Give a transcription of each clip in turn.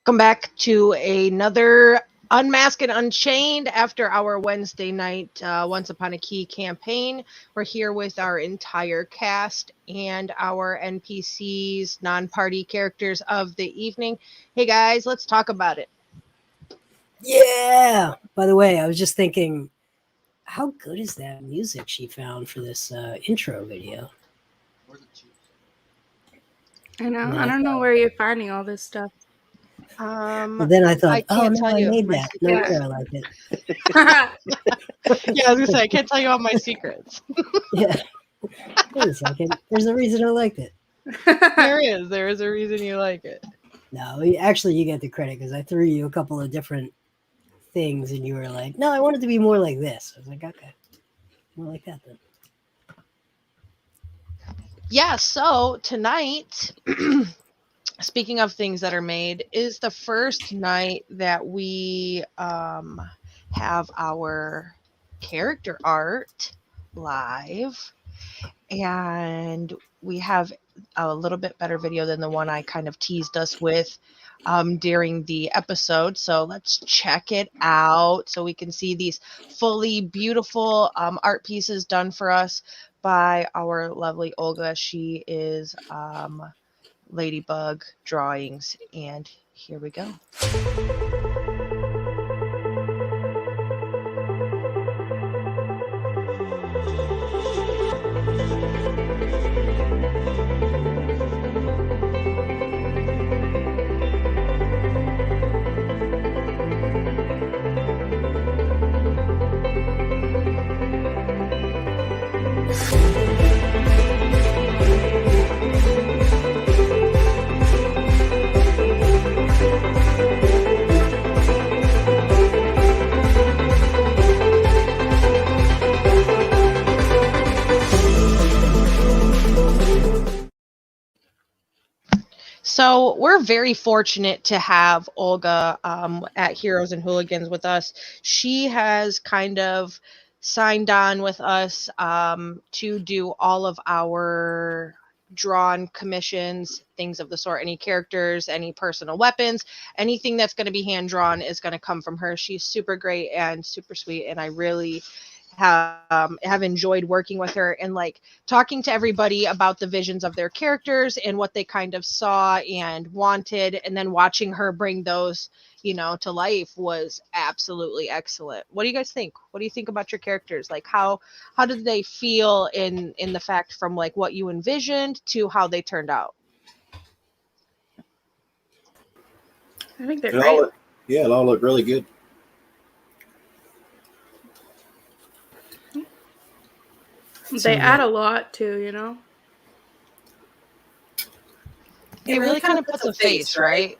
Welcome back to another Unmasked and Unchained after our Wednesday night Once Upon a Key campaign. We're here with our entire cast and our NPCs, non-party characters of the evening. Hey guys, let's talk about it. Yeah. By the way, I was just thinking, how good is that music she found for this intro video? I know. I don't know where you're finding all this stuff. But then I thought, I made that. No wonder I like it. Yeah, I was gonna say I can't tell you all my secrets. Yeah. Wait a second. There's a reason I liked it. There is a reason you like it. No, actually, you get the credit because I threw you a couple of different things, and you were like, "No, I want it to be more like this." I was like, "Okay, more like that then." Yeah. So tonight. Speaking of things that are made, is the first night that we have our character art live, and we have a little bit better video than the one I kind of teased us with during the episode. So let's check it out so we can see these fully beautiful art pieces done for us by our lovely Olga. She is Ladybug drawings, and here we go. So we're very fortunate to have Olga at Heroes and Hooligans with us. She has kind of signed on with us to do all of our drawn commissions, things of the sort, any characters, any personal weapons, anything that's going to be hand drawn is going to come from her. She's super great and super sweet, and I really have enjoyed working with her and like talking to everybody about the visions of their characters and what they kind of saw and wanted, and then watching her bring those to life was absolutely excellent. What do you guys think? What do you think about your characters? Like how did they feel in the fact from like what you envisioned to how they turned out? I think they're great. It all looked really good. They add a lot too, It really kind of puts a face, right?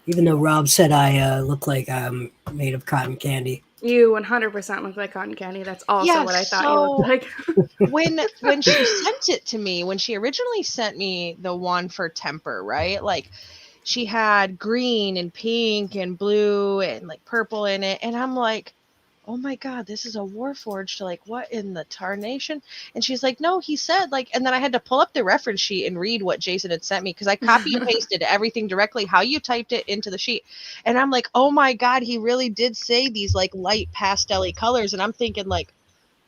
Even though Rob said I look like I'm made of cotton candy. You 100% look like cotton candy. That's also what I thought you looked like. when she sent it to me, when she originally sent me the one for temper, right? Like she had green and pink and blue and like purple in it, and I'm like, oh my god, this is a Warforged, like what in the tarnation? And she's like, no, he said like, and then I had to pull up the reference sheet and read what Jason had sent me because I copy and pasted everything directly how you typed it into the sheet. And I'm like, oh my god, he really did say these like light pastel-y colors. And I'm thinking like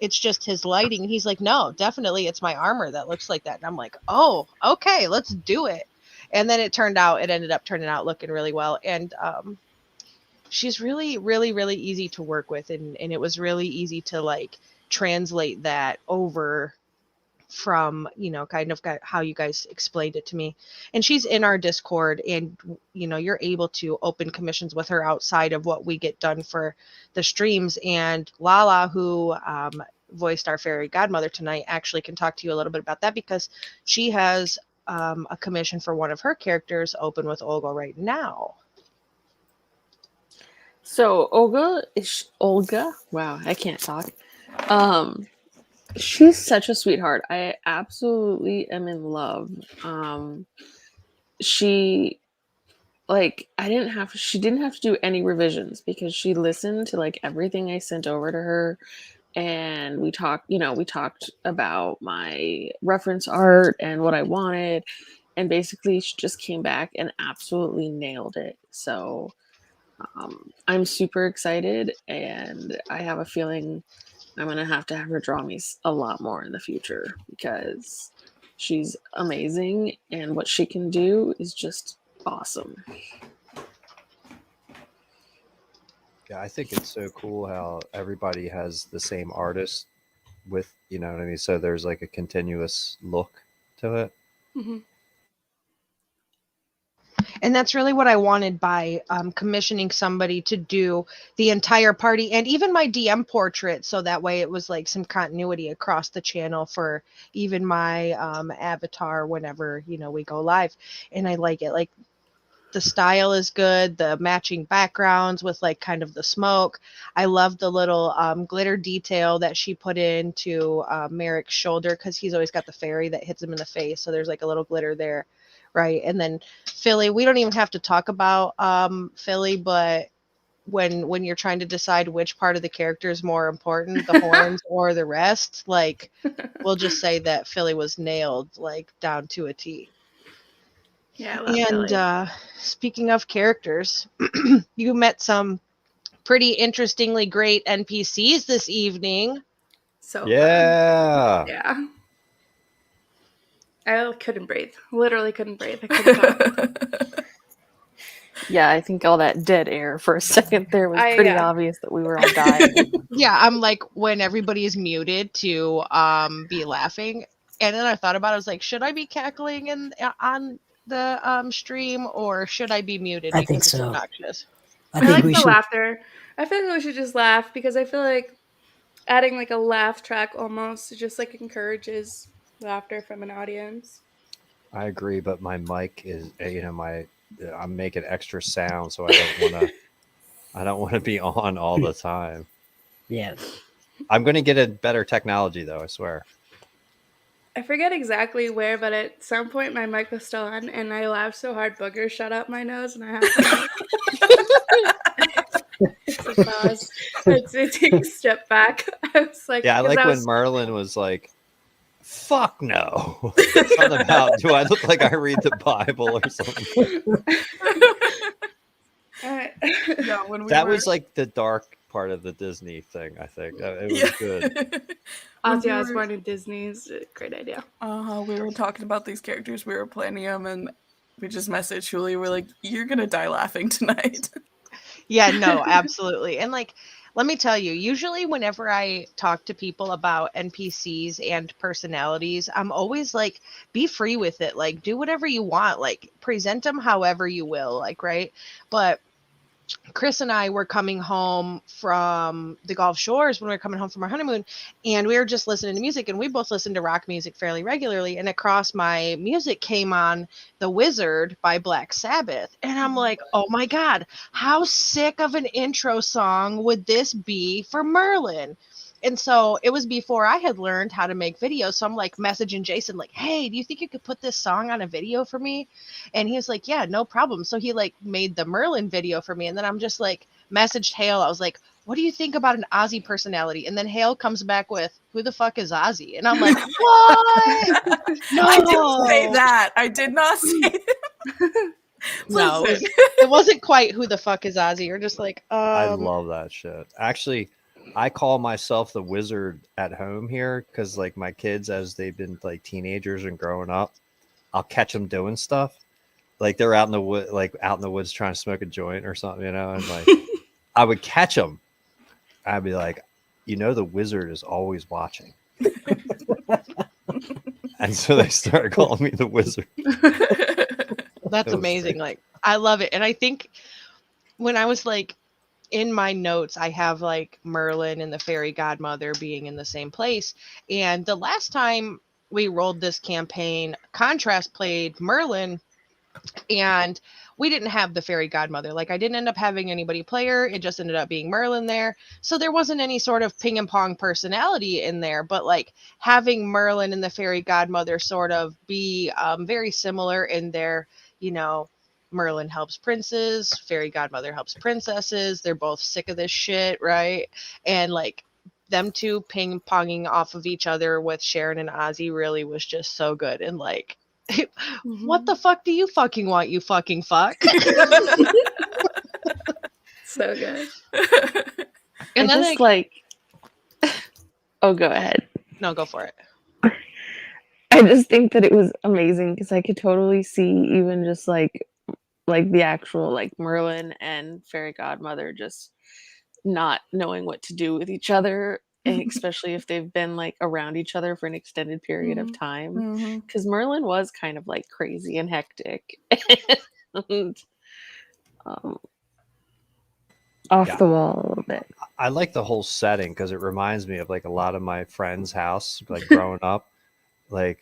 it's just his lighting. He's like, no, definitely it's my armor that looks like that. And I'm like, oh, okay, let's do it. And then it ended up turning out looking really well. And she's really, really, really easy to work with. And it was really easy to like translate that over from, kind of how you guys explained it to me. And she's in our Discord, and, you're able to open commissions with her outside of what we get done for the streams. And Lala, who voiced our fairy godmother tonight, actually can talk to you a little bit about that because she has a commission for one of her characters open with Olga right now. So Olga, wow, I can't talk. She's such a sweetheart. I absolutely am in love. She didn't have to do any revisions because she listened to like everything I sent over to her, and we talked about my reference art and what I wanted. and basically she just came back and absolutely nailed it. So I'm super excited, and I have a feeling I'm going to have her draw me a lot more in the future because she's amazing, and what she can do is just awesome. Yeah, I think it's so cool how everybody has the same artist with, you know what I mean? So there's like a continuous look to it. Mm-hmm. And that's really what I wanted by commissioning somebody to do the entire party and even my DM portrait. So that way it was like some continuity across the channel for even my avatar whenever, you know, we go live. And I like it. Like, the style is good, the matching backgrounds with like kind of the smoke. I love the little glitter detail that she put into Merrick's shoulder, because he's always got the fairy that hits him in the face, so there's like a little glitter there, right? And then Philly, we don't even have to talk about Philly, but when you're trying to decide which part of the character is more important, the horns or the rest, like, we'll just say that Philly was nailed, like, down to a T. Yeah, I love Philly. And speaking of characters, you met some pretty interestingly great NPCs this evening. So Yeah. fun. Yeah. I couldn't breathe. Literally couldn't breathe. I couldn't talk. Yeah, I think all that dead air for a second there was pretty obvious that we were all dying. Yeah, I'm like, when everybody is muted to be laughing, and then I thought about it, I was like, should I be cackling on the stream, or should I be muted I because think it's so. obnoxious? I like the laughter. I feel like we should just laugh, because I feel like adding like a laugh track almost just like encourages laughter from an audience. I agree, but my mic is, you know, I'm making extra sound, so I don't want to be on all the time. Yeah. I'm going to get a better technology though, I swear. I forget exactly where, but at some point my mic was still on, and I laughed so hard boogers shot up my nose, and I have to pause. To take a step back. I was like, yeah, I like when Merlin was like, "Fuck no!" Something about, do I look like I read the Bible or something? Yeah, that was like the dark part of the Disney thing. I think it was good. Ozzy Osbourne and Disney is a great idea. We were talking about these characters, we were planning them, and we just messaged Julie. We're like, "You're gonna die laughing tonight." Yeah, no, absolutely. And like, let me tell you, usually whenever I talk to people about NPCs and personalities, I'm always like, be free with it. Like, do whatever you want. Like, present them however you will. Like, right? But Chris and I were coming home from the Gulf Shores when we were coming home from our honeymoon, and we were just listening to music, and we both listened to rock music fairly regularly. And across my music came on The Wizard by Black Sabbath. And I'm like, oh my God, how sick of an intro song would this be for Merlin? And so it was before I had learned how to make videos. So I'm like messaging Jason, like, hey, do you think you could put this song on a video for me? And he was like, yeah, no problem. So he like made the Merlin video for me. And then I'm just like messaged Hale. I was like, what do you think about an Ozzy personality? And then Hale comes back with, who the fuck is Ozzy? And I'm like, what? No. I didn't say that. I did not say that. No, it wasn't quite who the fuck is Ozzy. You're just like, I love that shit. Actually, I call myself the wizard at home here because, like, my kids, as they've been like teenagers and growing up, I'll catch them doing stuff. Like they're out in the wood, like out in the woods trying to smoke a joint or something, you know. And like, I would catch them. I'd be like, you know, the wizard is always watching. And so they started calling me the wizard. That's amazing. Great. Like, I love it. And I think when I was like, in my notes, I have like Merlin and the fairy godmother being in the same place. And the last time we rolled this campaign, Contrast played Merlin, and we didn't have the fairy godmother. Like, I didn't end up having anybody play her. It just ended up being Merlin there. So there wasn't any sort of ping and pong personality in there, but like having Merlin and the fairy godmother sort of be very similar in their, you know, Merlin helps princes, fairy godmother helps princesses. They're both sick of this shit, right? And like them two ping-ponging off of each other with Sharon and Ozzy really was just so good. And like, What the fuck do you fucking want, you fucking fuck? So good. And I then just like. Oh, go ahead. no, go for it. I just think that it was amazing because I could totally see even just like the actual like Merlin and Fairy Godmother just not knowing what to do with each other, and especially if they've been like around each other for an extended period of time. Mhm. Because Merlin was kind of like crazy and hectic and off Yeah. the wall a little bit. I like the whole setting because it reminds me of like a lot of my friends' house, like growing up, like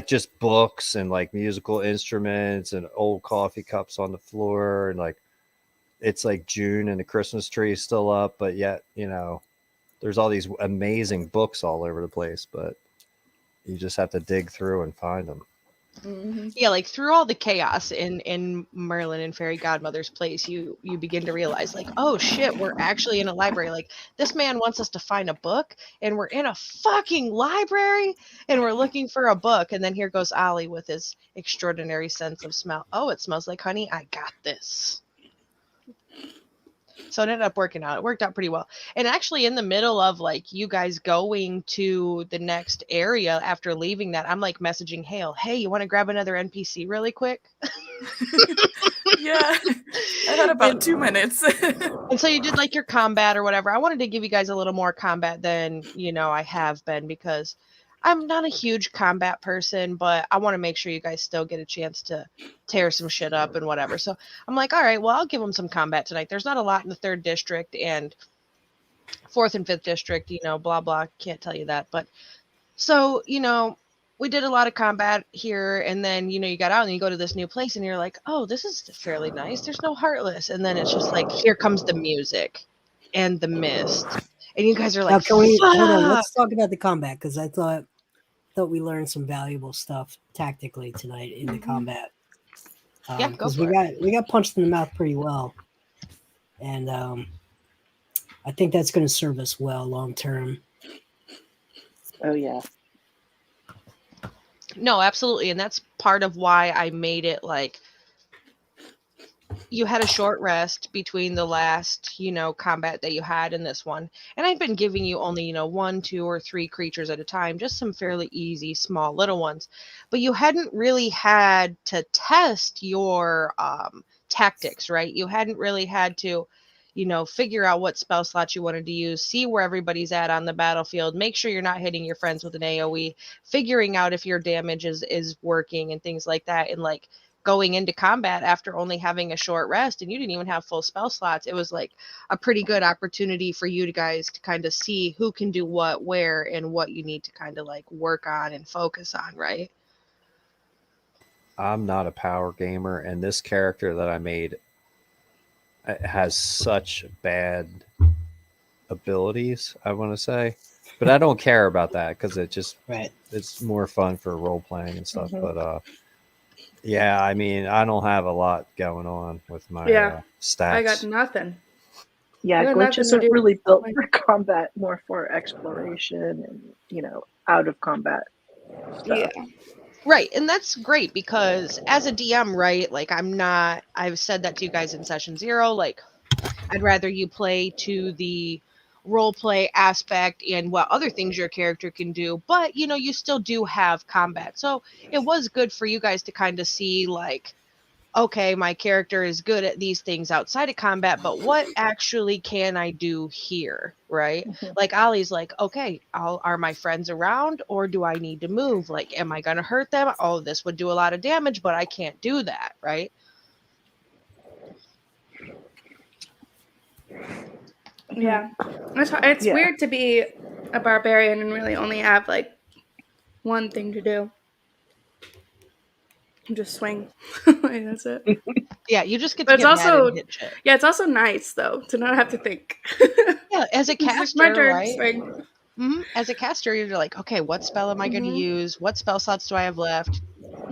just books and like musical instruments and old coffee cups on the floor, and like it's like June and the Christmas tree is still up, but yet there's all these amazing books all over the place, but you just have to dig through and find them. Mhm. Yeah, like through all the chaos in Merlin and Fairy Godmother's place, you begin to realize like, oh shit, we're actually in a library. Like this man wants us to find a book, and we're in a fucking library, and we're looking for a book. And then here goes Ollie with his extraordinary sense of smell. Oh, it smells like honey. I got this. So it ended up working out. It worked out pretty well. And actually in the middle of like you guys going to the next area after leaving that, I'm like messaging Hale, hey, you want to grab another NPC really quick? Yeah, I had about 2 minutes. And so you did like your combat or whatever. I wanted to give you guys a little more combat than, I have been, because I'm not a huge combat person, but I want to make sure you guys still get a chance to tear some shit up and whatever. So I'm like, all right, well, I'll give them some combat tonight. There's not a lot in the 3rd district and 4th and 5th district, blah, blah. Can't tell you that. But so, we did a lot of combat here, and then, you got out and you go to this new place and you're like, oh, this is fairly nice. There's no Heartless. And then it's just like, here comes the music and the mist. And you guys are Now, like, can we hold on? fuck! Let's talk about the combat, because I thought we learned some valuable stuff tactically tonight in the combat. Yeah, go because for it. we got punched in the mouth pretty well, and I think that's going to serve us well long term. Oh yeah. No, absolutely. And that's part of why I made it like you had a short rest between the last, combat that you had in this one. And I've been giving you only, 1, 2, or 3 creatures at a time, just some fairly easy, small little ones. But you hadn't really had to test your tactics, right? You hadn't really had to, figure out what spell slots you wanted to use, see where everybody's at on the battlefield, make sure you're not hitting your friends with an AoE, figuring out if your damage is working and things like that. And like going into combat after only having a short rest and you didn't even have full spell slots, it was like a pretty good opportunity for you guys to kind of see who can do what, where, and what you need to kind of like work on and focus on, right? I'm not a power gamer, and this character that I made has such bad abilities, I want to say, but I don't care about that because it's more fun for role playing and stuff. But yeah, I mean, I don't have a lot going on with my stats. I got nothing. Yeah, I got Glitch nothing to isn't do. really built for combat, more for exploration and, out of combat stuff. Yeah. Right. And that's great because as a DM, right, like I've said that to you guys in session 0, like I'd rather you play to the role play aspect and what other things your character can do, but you still do have combat. So it was good for you guys to kind of see like, okay, my character is good at these things outside of combat, but what actually can I do here, right? Like Ollie's like, okay, are my friends around or do I need to move? Like, am I going to hurt them? Oh, this would do a lot of damage, but I can't do that, right? Yeah. It's weird to be a barbarian and really only have like one thing to do. Just swing. Like, that's it. Yeah, you just get But to it's get mad also and hit shit. it's also nice though to not have to think. Yeah, as a It's caster, just my turn, right? swing. As a caster, you're like, okay, what spell am I going to use? What spell slots do I have left?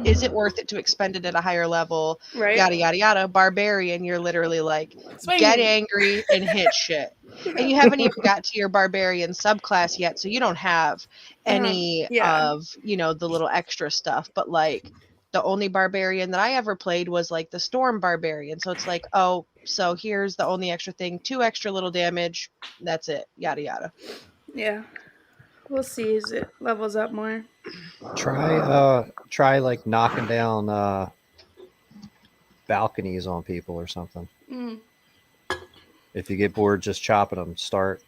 Is it worth it to expend it at a higher level? Right. Yada yada yada. Barbarian, you're literally like Swing. get angry and hit shit. And you haven't even got to your barbarian subclass yet, so you don't have any Yeah. of, you know, the little extra stuff. But like the only barbarian that I ever played was like the storm barbarian. So it's like, oh, so here's the only extra thing, 2 extra little damage. That's it. Yada yada. Yeah. We'll see as it levels up more. Try like knocking down balconies on people or something. Mm. If you get bored just chopping them, start,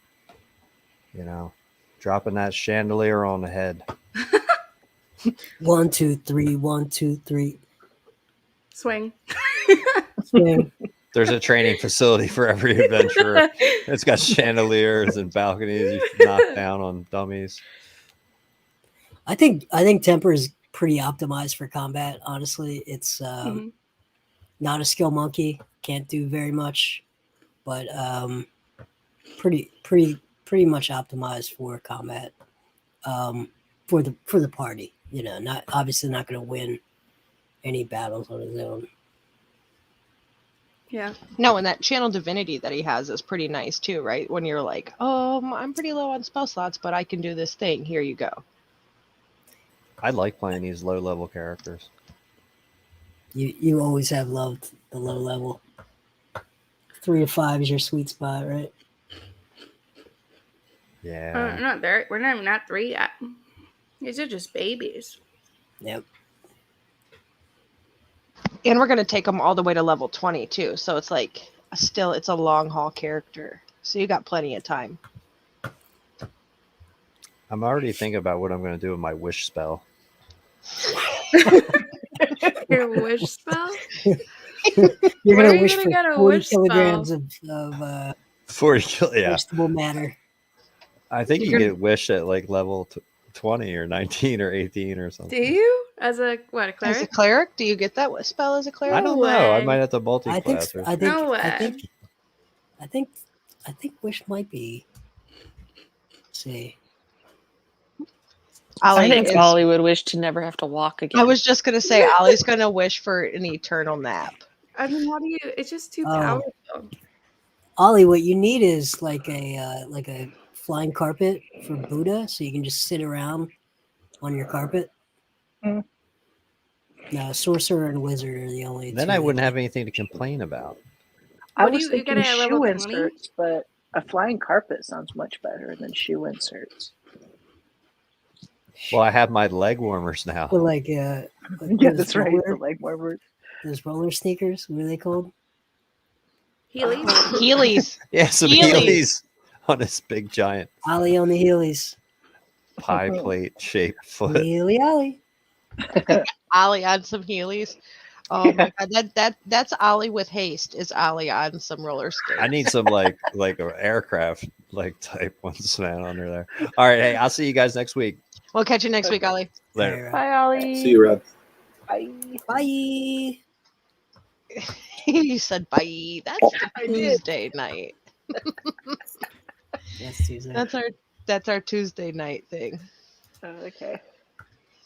you know, dropping that chandelier on the head. 1, 2, 3, 1, 2, 3. Swing. Swing. There's a training facility for every adventurer. It's got chandeliers and balconies you can knock down on dummies. I think temper is pretty optimized for combat. Honestly, it's not a skill monkey. Can't do very much, but pretty much optimized for combat. For the party, you know, not obviously not going to win any battles on his own. Yeah. No, and that channel divinity that he has is pretty nice too, right? When you're like, oh, I'm pretty low on spell slots, but I can do this thing. Here you go. I like playing these low level characters. You always have loved the low level. 3 to 5 is your sweet spot, right? Yeah. Not there. We're not even at 3 yet. These are just babies. Yep. And we're going to take them all the way to level 20 too. So it's like it's a long haul character. So you got plenty of time. I'm already thinking about what I'm going to do with my wish spell. Your wish spell? You're Where are gonna you wish gonna for get a 40 wish kilograms spell? of 40 yeah. vegetable matter. I think you get wish at like level 20 or 19 or 18 or something. Do you? As a what? A As a cleric? cleric, do you get that spell as a cleric? I don't know. I way. might have to multi-class. No way. I think wish might be. Let's see. I think is- Ollie would wish to never have to walk again. I was just going to say, Ollie's going to wish for an eternal nap. I mean, how do you? It's just too Oh. powerful. Ollie, what you need is like a flying carpet for Buddha, so you can just sit around on your carpet. Mm. No, sorcerer and wizard are the only. Then two I that wouldn't can- have anything to complain about. I What do was you thinking get at level shoe 20? inserts, but a flying carpet sounds much better than shoe inserts. Well, I have my leg warmers now. But like, Yeah, those that's right. The roller- leg warmers. Those roller sneakers, what are they called? Healy? Heelys. Yeah, some Heelys. Heelys on this big giant Ollie on the Heelys. pie plate shaped foot. Heely Ollie. Ollie on some Heelys. Oh my god, that's Ollie with haste. Is Ollie on some roller skates? I need some like an aircraft like type ones, man, under there. All right, hey, I'll see you guys next week. We'll catch you next week, Ollie. Later. Bye, Ollie. See you, Rob. Bye. Bye. You said bye. That's I did. Tuesday night. That's Tuesday. That's our Tuesday night thing. Okay.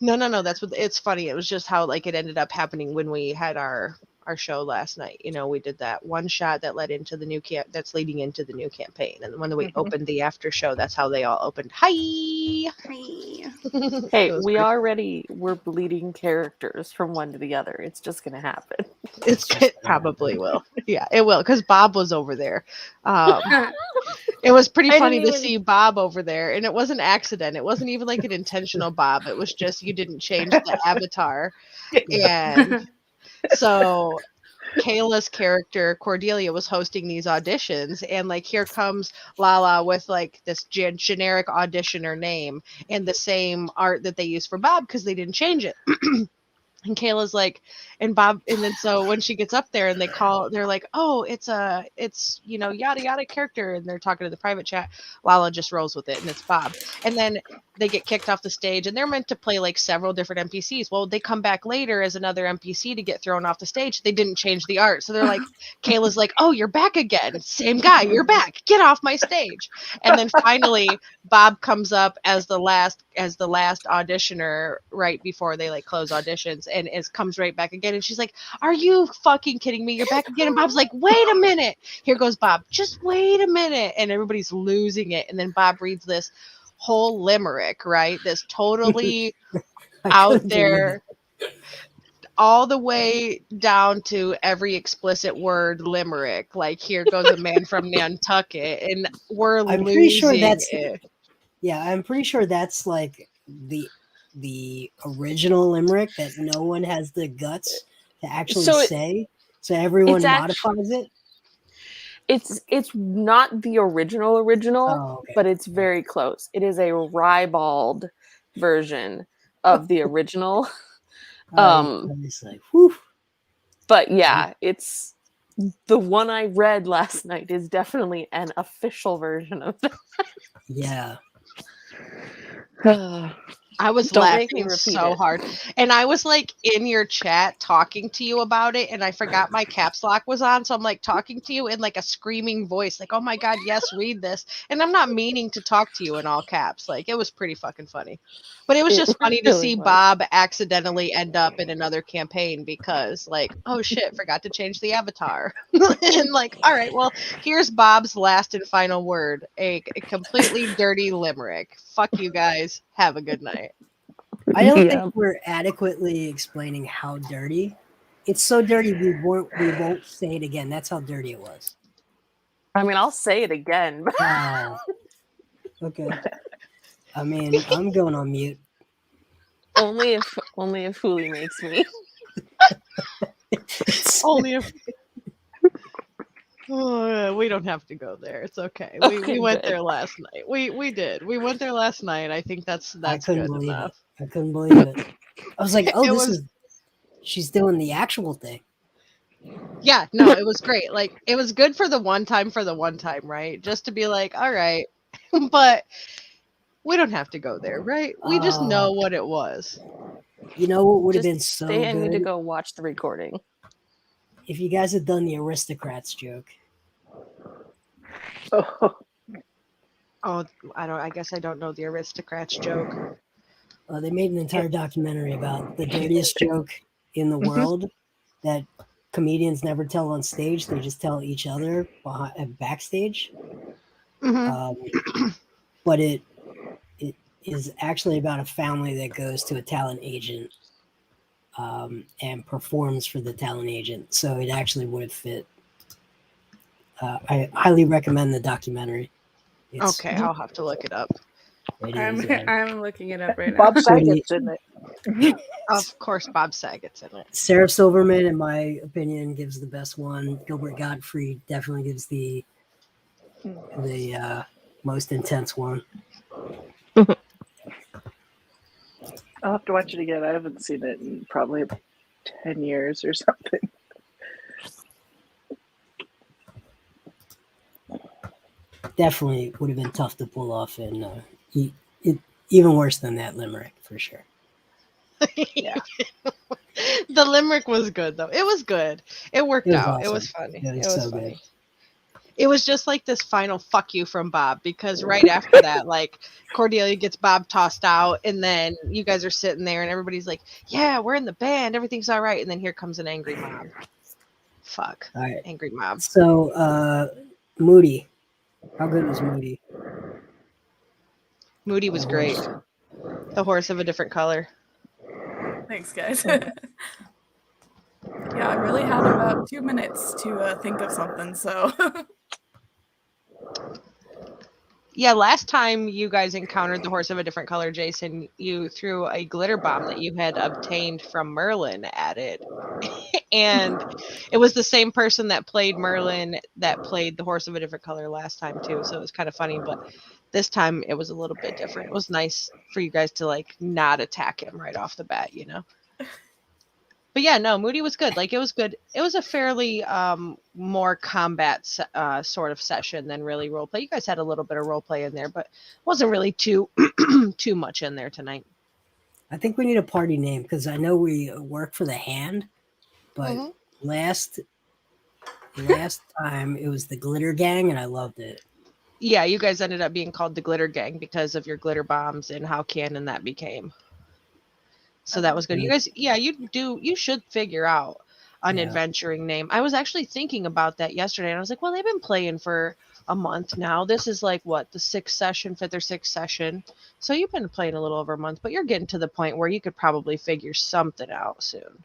No. That's what it's funny. It was just how like it ended up happening when we had our show last night. You know, we did that one shot that led into the new that's leading into the new campaign. And when we opened the after show, that's how they all opened. Hi. Hey, It was we great. already were bleeding characters from one to the other. It's just gonna happen. It probably will. Yeah, it will. Because Bob was over there. It was pretty I funny didn't to even- see Bob over there. And it was an accident. It wasn't even like an intentional Bob. It was just you didn't change the avatar. And so Kayla's character Cordelia was hosting these auditions, and like here comes Lala with like this generic auditioner name and the same art that they used for Bob because they didn't change it. And Kayla's like, and Bob, and then so when she gets up there and they're like, oh, it's you know, yada yada character, and they're talking to the private chat. Lala just rolls with it, and it's Bob. And then they get kicked off the stage, and they're meant to play like several different NPCs. Well, they come back later as another NPC to get thrown off the stage. They didn't change the art, so they're like, Kayla's like, oh, you're back again, same guy, you're back, get off my stage. And then finally, Bob comes up as the last as the last auditioner right before they like close auditions, and comes right back again, and she's like, "Are you fucking kidding me? You're back again." And Bob's like, "Wait a minute." Here goes Bob. "Just wait a minute." And everybody's losing it. And then Bob reads this whole limerick, right? This totally out there, all the way down to every explicit word limerick. Like, here goes a man from Nantucket, and I'm pretty sure that's it. Yeah, I'm pretty sure that's like the original limerick that no one has the guts to actually say. So everyone modifies it. It's not the original, but it's very close. It is a ribald version of the original. But yeah, it's the one I read last night is definitely an official version of that. Yeah. I was laughing so hard. And I was like in your chat talking to you about it, and I forgot my caps lock was on. So I'm like talking to you in like a screaming voice, like, "Oh my God, yes, read this." And I'm not meaning to talk to you in all caps. Like, it was pretty fucking funny. But it was just funny to see Bob accidentally end up in another campaign because, like, oh shit, forgot to change the avatar. And like, all right, well, here's Bob's last and final word, a completely dirty limerick. Fuck you guys. Have a good night. I don't think we're adequately explaining how dirty. It's so dirty we won't say it again. That's how dirty it was. I mean, I'll say it again. Okay. I mean, I'm going on mute. Only if Huli makes me. Only if. Oh, we don't have to go there. It's okay. We went there last night. We did. We went there last night. I think that's good enough. I couldn't believe it. I was like, oh, she's doing the actual thing. Yeah, no, it was great. Like, it was good for the one time, right? Just to be like, all right. But we don't have to go there, right? We just know what it was. You know what would have been so good? I need to go watch the recording. If you guys had done the aristocrats joke. Oh, I guess I don't know the aristocrats joke. They made an entire documentary about the dirtiest joke in the world that comedians never tell on stage. They just tell each other backstage. But it is actually about a family that goes to a talent agent and performs for the talent agent. So it actually would have fit. I highly recommend the documentary. Okay, I'll have to look it up. I'm looking it up right now. Bob Saget's in it. Of course, Bob Saget's in it. Sarah Silverman, in my opinion, gives the best one. Gilbert Gottfried definitely gives the most intense one. I'll have to watch it again. I haven't seen it in probably 10 years or something. Definitely would have been tough to pull off, and even worse than that limerick for sure. Yeah. The limerick was good though. It was good. It worked out. Awesome. It was funny. It was so funny. Good. It was just like this final fuck you from Bob, because right after that, like, Cordelia gets Bob tossed out, and then you guys are sitting there and everybody's like, yeah, we're in the band, everything's all right. And then here comes an angry mob. Fuck. All right. Angry mob. So, Moody. How good was Moody? Moody was great. The horse of a different color. Thanks, guys. Yeah, I really had about 2 minutes to think of something, so. Yeah, last time you guys encountered the horse of a different color, Jason, you threw a glitter bomb that you had obtained from Merlin at it. And it was the same person that played Merlin that played the horse of a different color last time too. So it was kind of funny, but this time it was a little bit different. It was nice for you guys to like not attack him right off the bat, you know? But yeah, no, Moody was good. Like, it was good. It was a fairly more combat sort of session than really role play. You guys had a little bit of role play in there, but wasn't really too much in there tonight. I think we need a party name, because I know we work for the hand, but last time it was the Glitter Gang, and I loved it. Yeah, you guys ended up being called the Glitter Gang because of your glitter bombs and how canon that became. So that was good. You guys, yeah, you should figure out an adventuring name. I was actually thinking about that yesterday, and I was like, well, they've been playing for a month now. This is like what, the fifth or sixth session. So you've been playing a little over a month, but you're getting to the point where you could probably figure something out soon.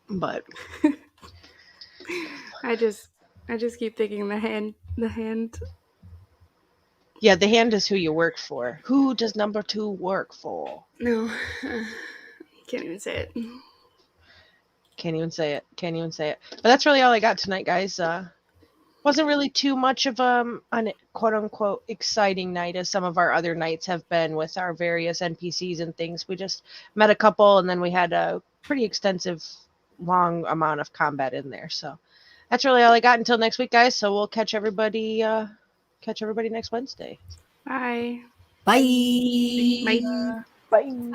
But I just keep thinking the hand. yeah, the hand is who you work for. Who does number 2 work for? No, can't even say it. Can't even say it. But that's really all I got tonight, guys. Wasn't really too much of an quote unquote exciting night as some of our other nights have been with our various NPCs and things. We just met a couple, and then we had a pretty extensive, long amount of combat in there. So that's really all I got until next week, guys. So we'll catch everybody next Wednesday. Bye. Bye. Bye. Bye.